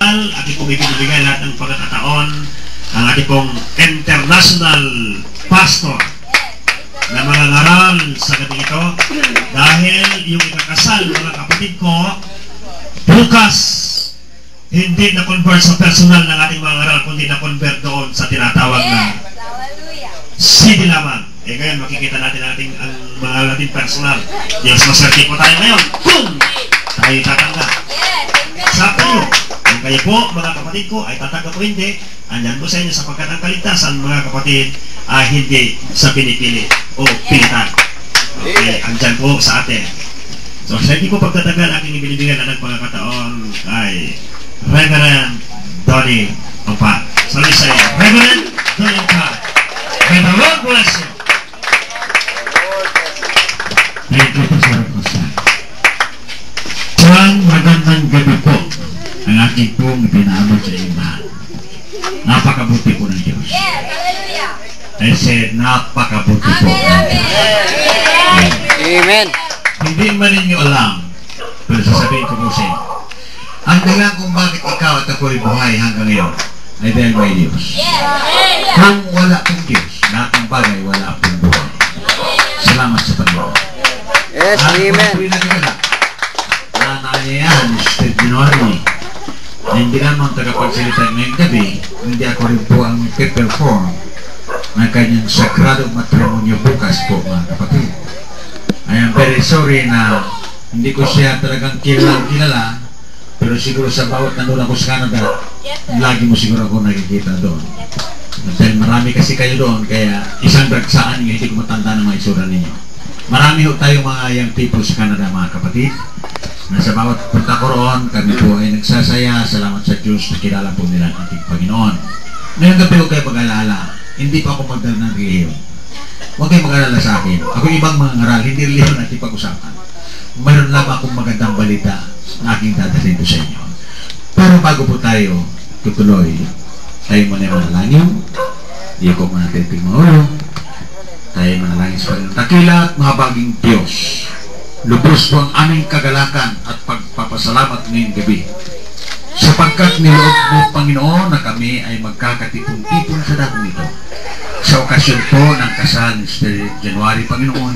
Ating pong ibibigay lahat ng pagkakataon ang ating pong international pastor na mga ngaral sa gabi ito dahil yung ikakasal mga kapatid ko bukas hindi na-convert sa personal ng ating mga ngaral kundi na-convert doon sa tinatawag na CD lamang. Ngayon makikita natin ang mga natin personal. Yes, maswerte po tayo ngayon kung tayo tatanggap sa kayo. Kung kayo po, mga kapatid ko, ay tatanggap o hindi, andyan po sa inyo sapagkat ang kaligtasan, mga kapatid, ay hindi sa pinipili o pilitan. Okay, andyan po sa atin. So, sa hindi ko pagtatagal, aking ibinibigyan na ng pagkakataon kay Reverend Donnie Opa. So, let's say, Reverend Donnie Opa. May the Lord bless you. Thank you po sa Rosa. Juan, magandang gabi po. Ang aking pong pinaabot sa iba. Napakabuti po ng Diyos. I said, napakabuti po. Amen. Hindi man ninyo alam, pero sasabihin ko po sa inyo, ang dahilan kung bakit ikaw at ako'y buhay hanggang ngayon ay dahil may Diyos. Kung wala pong Diyos, lahat ng bagay wala pong buhay. Salamat sa Panginoon. Yes, amen. Nananya yan, Mr. January. Hindi naman tagapagsalita ngayong gabi, hindi ako rin po ang perform ng kanyang sagrado matrimonyo bukas po, mga kapatid. I am very sorry na hindi ko siya talagang kilala, pero siguro sa bawat nandun ako sa Canada, lagi mo siguro ako nakikita doon. Dahil marami kasi kayo doon, kaya isang dagsaan niyo, hindi ko matanda ng mga isura ninyo. Marami ho tayo mga young people sa Canada, mga kapatid. Sa bawat punta ko roon, kami po ay nagsasaya. Salamat sa Diyos na kilala po nila ang ating Panginoon. Ngayong gabi ko kayo pag-alala, hindi pa ako magdala ng reliyon. Huwag kayo mag-alala sa akin. Ako ibang mga ngaral, hindi reliyon natin pag-usapan. Mayroon lang akong magandang balita na aking dadalhin ko sa inyo. Pero bago po tayo tutuloy, tayo muna yung manalangin. Hindi ko muna titig maulo. Tayo manalangin sa Panginoon. Dakila at mahabaging Diyos, lubos po ang aming kagalakan at pagpapasalamat ngayong gabi. Sapagkat niloob mo, Panginoon, na kami ay magkakatipon-tipon sa dakong ito. Sa okasyon po ng kasal ni January, Panginoon,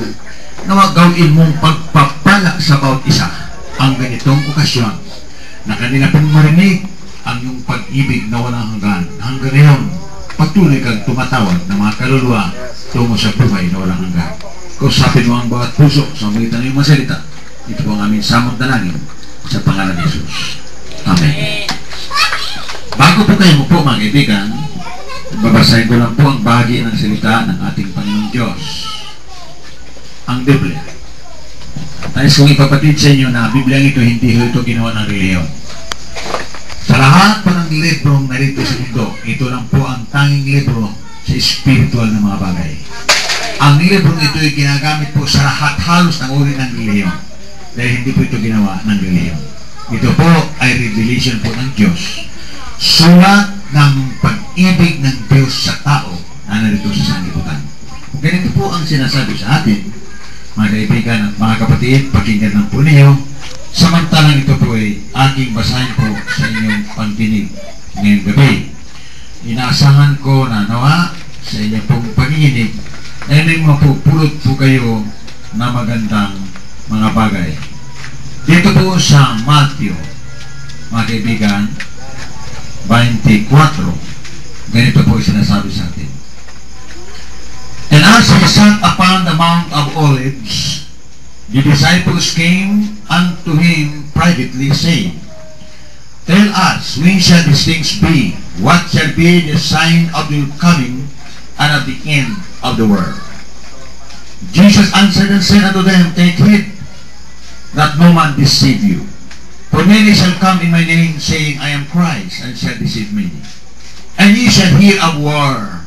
na gawin mong pagpapala sa bawat isa ang ganitong okasyon na kanila pong marinig ang iyong pag-ibig na walang hanggan. Hanggang ngayon, patuloy kang tumatawag ng mga kaluluwa tungo sa buhay na walang hanggan. Kausapin mo ang bawat puso sa magitan ng iyong masalita. Ito po ang aming samot dalangin sa pangalan ni Jesus. Amen. Bago po kayo po mga kaibigan, babasahin ko lang po ang bahagi ng salita ng ating Panginoong Diyos, ang Biblia. Nais kong ipapatid sa inyo na Biblia ito hindi ito ginawa ng reliyon. Sa lahat pa ng librong narito sa mundo, ito lang po ang tanging libro sa spiritual na mga bagay. Ang librong ito ay ginagamit po sa lahat halos ng uri ng reliyon dahil hindi po ito ginawa ng reliyon. Ito po ay revelation po ng Diyos. Sulat ng pag-ibig ng Diyos sa tao na narito sa sanlibutan. Ganito po ang sinasabi sa atin, mga kaibigan at mga kapatid, pakinggan ng po ninyo. Samantalang ito po ay aking basahin po sa inyong pagdinig ngayong gabi. Inaasahan ko na nawa sa inyong pong panginig ay may mapupulot po kayo na magandang mga bagay. Dito po sa Matthew, mga kaibigan, 24, ganito po sinasabi sa atin. And as he sat upon the Mount of Olives, the disciples came unto him privately, saying, Tell us, when shall these things be? What shall be the sign of your coming and of the end of the world? Jesus answered and said unto them, Take heed that no man deceive you. For many shall come in my name, saying, I am Christ, and shall deceive many. And ye shall hear of war,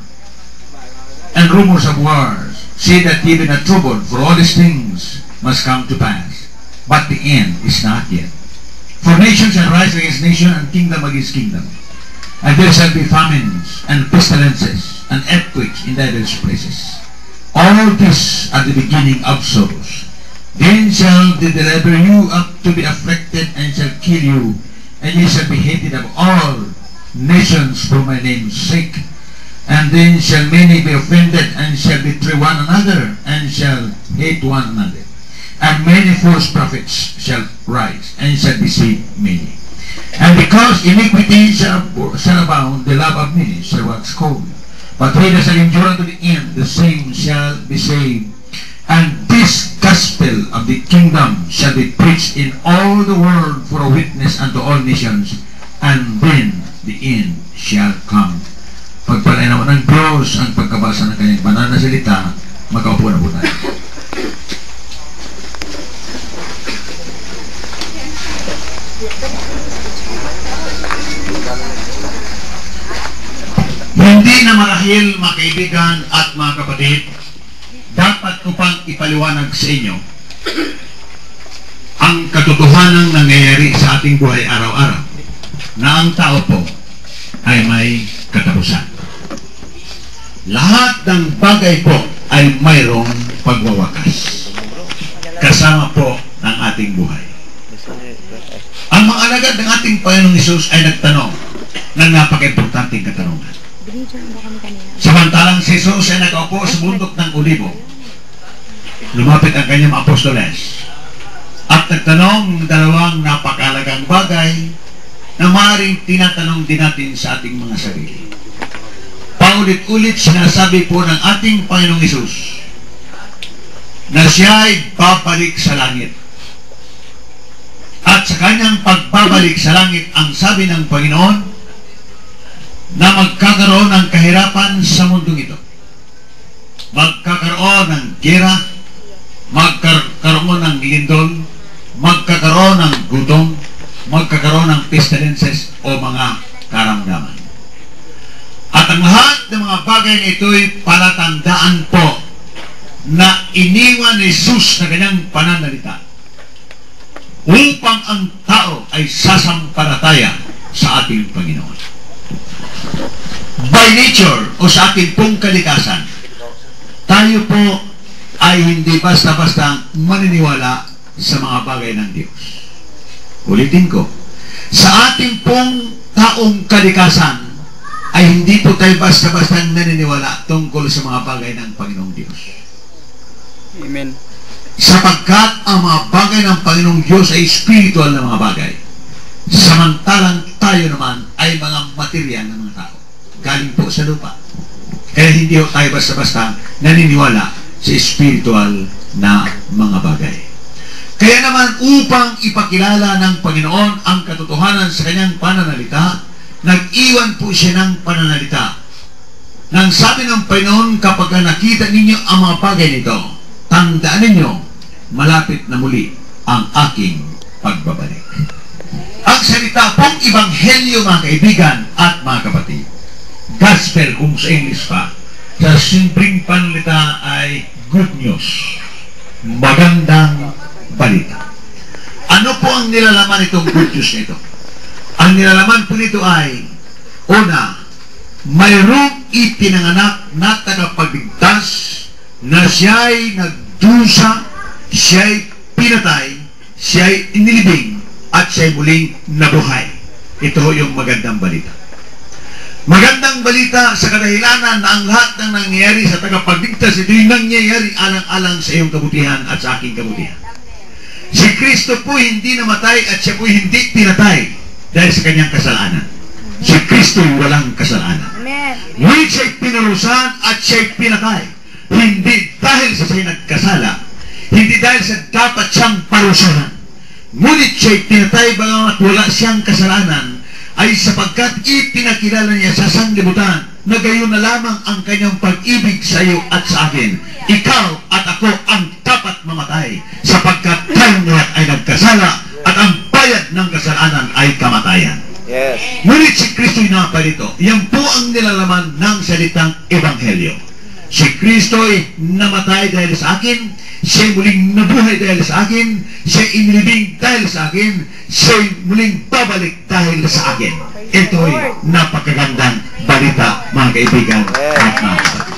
and rumors of wars. See that ye be not troubled, for all these things must come to pass. But the end is not yet. For nation shall rise against nation, and kingdom against kingdom. And there shall be famines, and pestilences, and earthquakes in diverse places. All this are the beginning of sorrows. Then shall they deliver you up to be afflicted, and shall kill you, and ye shall be hated of all nations for my name's sake. And then shall many be offended, and shall betray one another, and shall hate one another. And many false prophets shall rise, and shall deceive many. And because iniquity shall abound, the love of many shall wax cold. But he that shall endure unto the end, the same shall be saved. And this gospel of the kingdom shall be preached in all the world for a witness unto all nations, and then the end shall come. Pagpalay naman ng Diyos ang pagkabasa ng kanyang banal na salita, magkaupo na po tayo. Hindi na marahil, mga kaibigan at mga kapatid, dapat ko pang ipaliwanag sa inyo ang katotohanan nangyayari sa ating buhay araw-araw na ang tao po ay may katapusan. Lahat ng bagay po ay mayroong pagwawakas kasama po ng ating buhay. Ang mga alagad ng ating Panginoong Hesus ay nagtanong ng napaka-importanting katanungan. Samantalang si Jesus ay nakaupo sa bundok ng Olibo, lumapit ang kanyang apostoles at nagtanong ng dalawang napakalagang bagay na maaaring tinatanong din natin sa ating mga sarili. Paulit-ulit sinasabi po ng ating Panginoong Hesus na siya ay babalik sa langit. At sa kanyang pagbabalik sa langit, ang sabi ng Panginoon na magkakaroon ng kahirapan sa mundong ito. Magkakaroon ng gera, magkakaroon ng lindol, magkakaroon ng gutom, magkakaroon ng pestilences o mga karamdaman. At ang lahat ng mga bagay na ito'y palatandaan po na iniwan ni Jesus na kanyang pananalita upang ang tao ay sasampalataya sa ating Panginoon. By nature o sa ating pong kalikasan, tayo po ay hindi basta-basta maniniwala sa mga bagay ng Diyos. Ulitin ko, sa ating pong taong kalikasan ay hindi po tayo basta-basta naniniwala tungkol sa mga bagay ng Panginoong Diyos. Amen. Sapagkat ang mga bagay ng Panginoong Diyos ay spiritual na mga bagay. Samantalang tayo naman ay mga material ng mga tao. Galing po sa lupa. Kaya hindi tayo basta-basta naniniwala sa spiritual na mga bagay. Kaya naman upang ipakilala ng Panginoon ang katotohanan sa kanyang pananalita, nag-iwan po siya ng pananalita. Nang sabi ng Panginoon, kapag nakita ninyo ang mga bagay nito, tandaan ninyo, malapit na muli ang aking pagbabalik. Ang salita pong Ebanghelyo, mga kaibigan at mga kapatid, Gospel kung sa English pa, sa simpleng panalita ay good news, magandang balita. Ano po ang nilalaman itong good news nito? Ang nilalaman po nito ay, una, mayroong ipinanganak na tagapagligtas na siya'y nagdusa, siya'y pinatay, siya'y inilibing, at siya'y muling nabuhay. Ito yung magandang balita. Magandang balita sa kadahilanan na ang lahat ng nangyayari sa tagapagligtas, ito'y nangyayari alang-alang sa iyong kabutihan at sa aking kabutihan. Si Kristo po hindi namatay at siya po hindi pinatay dahil sa kanyang kasalanan. Si Kristo walang kasalanan. Ngunit siya'y pinarusahan at siya'y pinatay. Hindi dahil sa siya'y nagkasala, hindi dahil sa dapat siyang parusahan. Ngunit siya'y pinatay bagamat wala siyang kasalanan, ay sapagkat ipinakilala niya sa sanglibutan na gayon na lamang ang kanyang pag-ibig sa iyo at sa akin. Ikaw at ako ang dapat mamatay sapagkat tayong lahat ay nagkasala at ang bayad ng kasalanan ay kamatayan. Yes. Ngunit si Kristo'y napalito. Yan po ang nilalaman ng salitang Ebanghelyo. Si Kristo'y namatay dahil sa akin, siya'y muling nabuhay dahil sa akin, siya'y inilibing dahil sa akin, siya'y muling babalik dahil sa akin. Ito'y napakagandang balita, mga kaibigan at mga kapatid.